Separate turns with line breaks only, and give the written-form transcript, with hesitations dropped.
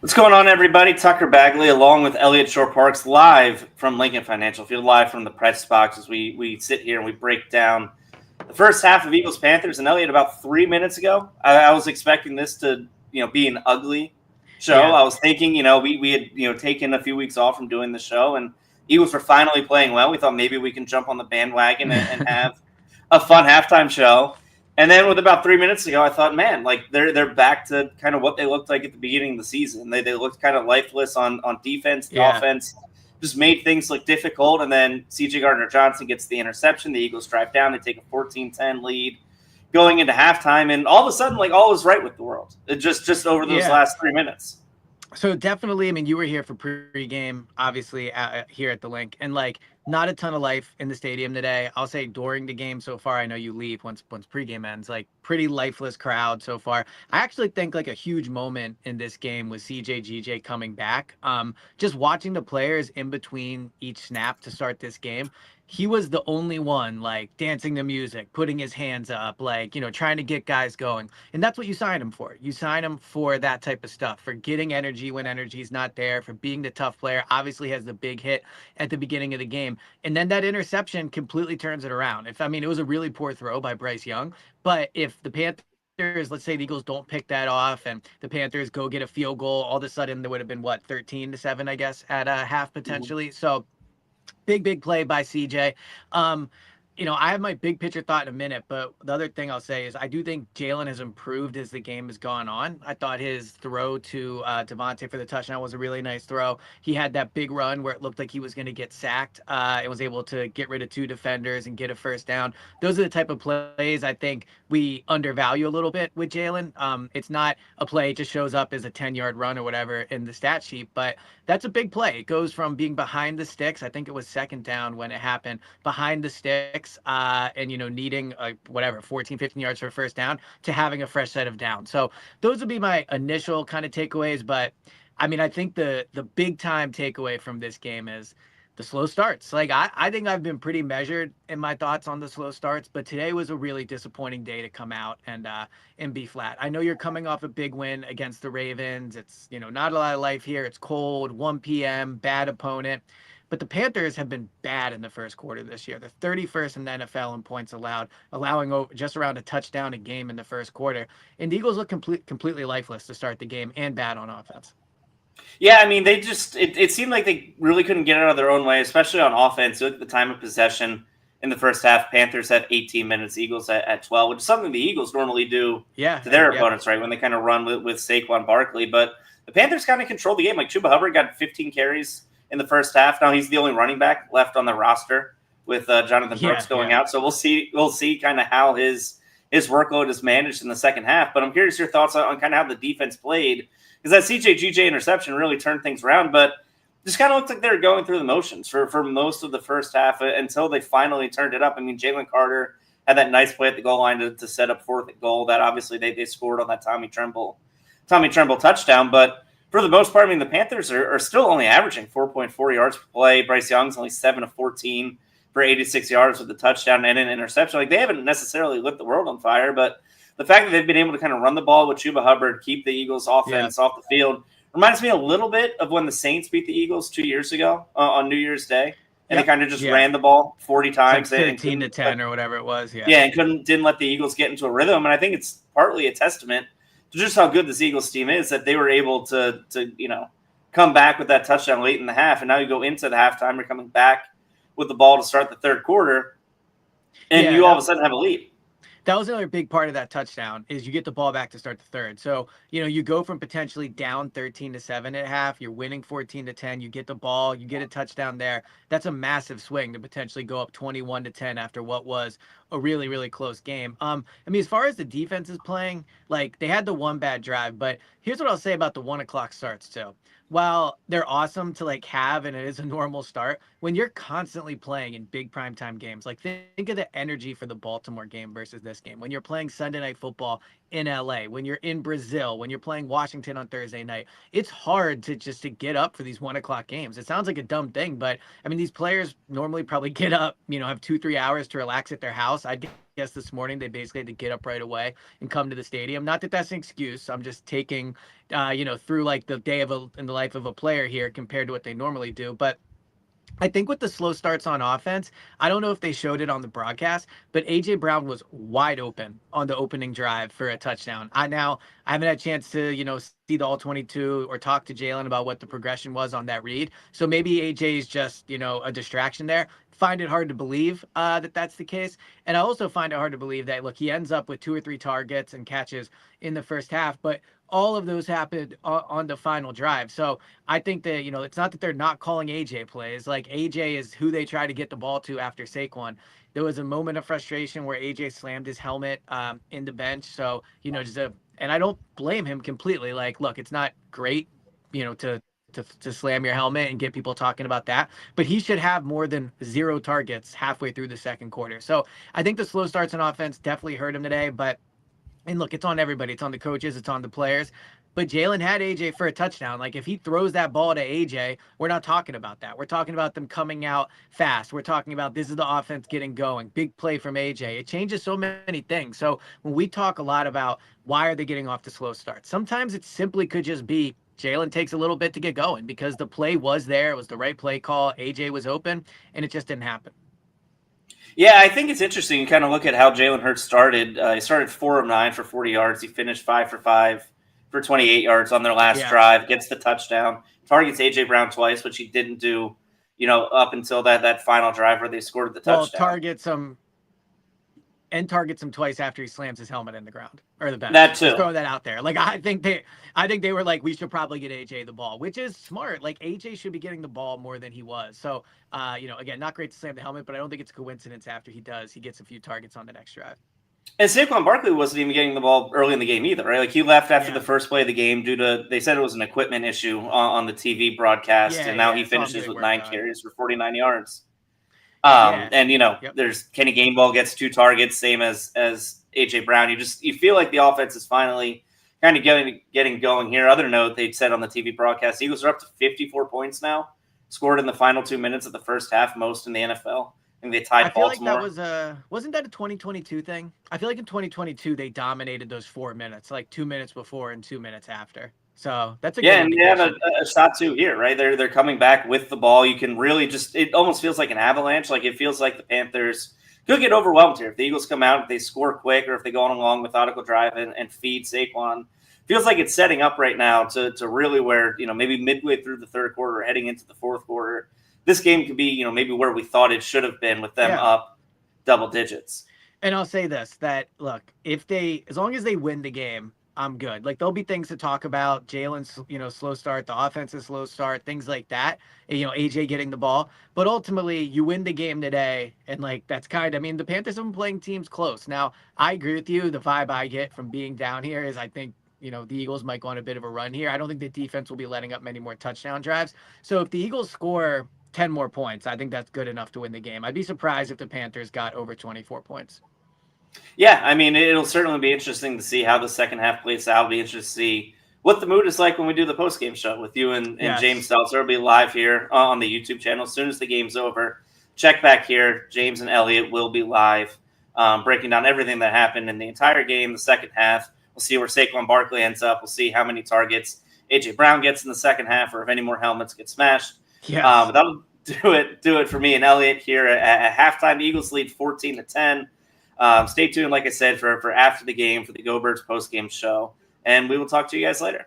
What's going on, everybody? Tucker Bagley, along with Eliot Shorr-Parks, live from Lincoln Financial Field, live from the press box as we sit here and we break down the first half of Eagles Panthers. And Eliot, about 3 minutes ago, I was expecting this to be an ugly show.
Yeah.
I was thinking, we had taken a few weeks off from doing the show, and Eagles were finally playing well. We thought maybe we can jump on the bandwagon and have a fun halftime show. And then with about 3 minutes ago, I thought, man, like they're back to kind of what they looked like at the beginning of the season. They looked kind of lifeless on defense. The offense just made things look difficult. And then C.J. Gardner-Johnson gets the interception. The Eagles drive down. They take a 14-10 lead going into halftime. And all of a sudden, like, all is right with the world. It just over those last 3 minutes.
So definitely, I mean, you were here for pregame, obviously, here at the Link, and like not a ton of life in the stadium today. I'll say during the game so far. I know you leave once pregame ends. Like pretty lifeless crowd so far. I actually think like a huge moment in this game was CJ coming back. Just watching the players in between each snap to start this game. He was the only one like dancing to music, putting his hands up, like, trying to get guys going. And that's what you signed him for. You signed him for that type of stuff, for getting energy when energy's not there, for being the tough player. Obviously has the big hit at the beginning of the game. And then that interception completely turns it around. It was a really poor throw by Bryce Young, but if the Panthers, let's say the Eagles don't pick that off and the Panthers go get a field goal, all of a sudden there would have been 13-7, I guess, at a half potentially. So big play by CJ. I have my big picture thought in a minute, but the other thing I'll say is I do think Jalen has improved as the game has gone on. I thought his throw to Devontae for the touchdown was a really nice throw. He had that big run where it looked like he was going to get sacked and was able to get rid of 2 defenders and get a first down. Those are the type of plays I think we undervalue a little bit with Jalen. It's not a play, it just shows up as a 10-yard run or whatever in the stat sheet, but that's a big play. It goes from being behind the sticks, I think it was second down when it happened, behind the sticks, and needing 14 15 yards for a first down, to having a fresh set of downs. So those would be my initial kind of takeaways. But I think the big time takeaway from this game is the slow starts. Like I think I've been pretty measured in my thoughts on the slow starts, but today was a really disappointing day to come out and be flat. I know you're coming off a big win against the Ravens. It's not a lot of life here. It's cold, 1 p.m., bad opponent. But the Panthers have been bad in the first quarter this year. They're 31st in the NFL in points allowed, allowing just around a touchdown a game in the first quarter. And the Eagles look completely lifeless to start the game and bad on offense.
Yeah, they just it seemed like they really couldn't get out of their own way, especially on offense. Look at the time of possession in the first half. Panthers had 18 minutes, Eagles at 12, which is something the Eagles normally do to their opponents, right? When they kind of run with Saquon Barkley. But the Panthers kind of controlled the game. Like Chuba Hubbard got 15 carries in the first half. Now he's the only running back left on the roster with Jonathan Brooks going out. So we'll see kind of how his workload is managed in the second half. But I'm curious your thoughts on kind of how the defense played, because that CJ interception really turned things around, but just kind of looked like they were going through the motions for most of the first half until they finally turned it up. Jalen Carter had that nice play at the goal line to set up fourth and goal. That obviously they scored on that Tommy Tremble touchdown, but for the most part, the Panthers are still only averaging 4.4 yards per play. Bryce Young's only 7 of 14 for 86 yards with the touchdown and an interception. Like, they haven't necessarily lit the world on fire, but the fact that they've been able to kind of run the ball with Chuba Hubbard, keep the Eagles offense off the field, reminds me a little bit of when the Saints beat the Eagles 2 years ago on New Year's Day. And they kind of just ran the ball 40 times.
Like 13-10 or whatever it was.
And didn't let the Eagles get into a rhythm. And I think it's partly a testament to just how good this Eagles team is, that they were able to come back with that touchdown late in the half. And now you go into the halftime, you're coming back with the ball to start the third quarter, and you all of a sudden have a lead.
That was another big part of that touchdown, is you get the ball back to start the third. So, you go from potentially down 13-7 at half, you're winning 14-10, you get the ball, you get a touchdown there. That's a massive swing to potentially go up 21-10 after what was a really, really close game. As far as the defense is playing, like, they had the one bad drive, but here's what I'll say about the 1 o'clock starts too. While they're awesome to have, and it is a normal start, when you're constantly playing in big primetime games, like think of the energy for the Baltimore game versus this game. When you're playing Sunday Night Football in LA, when you're in Brazil, when you're playing Washington on Thursday night, it's hard to get up for these 1 o'clock games. It sounds like a dumb thing, but these players normally probably get up, have 2-3 hours to relax at their house. I'd guess this morning they basically had to get up right away and come to the stadium. Not that that's an excuse. I'm just taking, through like the day in the life of a player here compared to what they normally do. But I think with the slow starts on offense, I don't know if they showed it on the broadcast, but AJ Brown was wide open on the opening drive for a touchdown. I haven't had a chance to, see the all 22 or talk to Jalen about what the progression was on that read. So maybe AJ is just, a distraction there. Find it hard to believe that that's the case. And I also find it hard to believe that, look, he ends up with 2 or 3 targets and catches in the first half, but all of those happened on the final drive. So I think that, it's not that they're not calling AJ plays. Like AJ is who they try to get the ball to after Saquon. There was a moment of frustration where AJ slammed his helmet in the bench. So, and I don't blame him completely. Like, look, it's not great, to slam your helmet and get people talking about that, but he should have more than 0 targets halfway through the second quarter. So I think the slow starts on offense definitely hurt him today, and look, it's on everybody. It's on the coaches. It's on the players. But Jalen had AJ for a touchdown. Like, if he throws that ball to AJ, we're not talking about that. We're talking about them coming out fast. We're talking about this is the offense getting going. Big play from AJ. It changes so many things. So when we talk a lot about why are they getting off the slow start, sometimes it simply could just be Jalen takes a little bit to get going because the play was there. It was the right play call. AJ was open, and it just didn't happen.
Yeah, I think it's interesting. You kind of look at how Jalen Hurts started. He started 4 of 9 for 40 yards. He finished 5 for 5 for 28 yards on their last drive. Gets the touchdown. Targets AJ Brown twice, which he didn't do, up until that final drive where they scored the touchdown.
Targets him twice after he slams his helmet in the ground or the bench.
That too.
Just throwing that out there. Like, I think they were like, we should probably get AJ the ball, which is smart. Like, AJ should be getting the ball more than he was. So, again, not great to slam the helmet, but I don't think it's a coincidence after he gets a few targets on the next drive.
And Saquon Barkley wasn't even getting the ball early in the game either, right? Like, he left after the first play of the game due to, they said it was an equipment issue on the TV broadcast, and now he finishes with 9 carries for 49 yards. There's Kenny Gainwell gets 2 targets, same as AJ Brown. You feel like the offense is finally kind of getting going here. Other note, they said on the TV broadcast, Eagles are up to 54 points now, scored in the final 2 minutes of the first half, most in the NFL. And they tied Baltimore.
Like that wasn't that a 2022 thing? I feel like in 2022 they dominated those 4 minutes, like 2 minutes before and 2 minutes after. So that's a good
and they have a shot too here, right? They're coming back with the ball. You can really it almost feels like an avalanche. Like, it feels like the Panthers could get overwhelmed here if the Eagles come out, if they score quick, or if they go on a long methodical drive and feed Saquon. Feels like it's setting up right now to really where, maybe midway through the third quarter, heading into the fourth quarter, this game could be, maybe where we thought it should have been with them up double digits.
And I'll say this, that look, as long as they win the game, I'm good. Like, there'll be things to talk about. Jalen's, slow start, the offense's slow start, things like that. AJ getting the ball. But ultimately, you win the game today. And, like, that's the Panthers have been playing teams close. Now, I agree with you. The vibe I get from being down here is I think, the Eagles might go on a bit of a run here. I don't think the defense will be letting up many more touchdown drives. So if the Eagles score 10 more points, I think that's good enough to win the game. I'd be surprised if the Panthers got over 24 points.
Yeah, it'll certainly be interesting to see how the second half plays out. It'll be interesting to see what the mood is like when we do the post-game show with you and James Stelzer. It'll be live here on the YouTube channel as soon as the game's over. Check back here. James and Eliot will be live, breaking down everything that happened in the entire game, the second half. We'll see where Saquon Barkley ends up. We'll see how many targets AJ Brown gets in the second half, or if any more helmets get smashed.
Yes.
But that'll do it for me and Eliot here at halftime. The Eagles lead 14-10. Stay tuned, like I said, for after the game for the Go Birds post-game show. And we will talk to you guys later.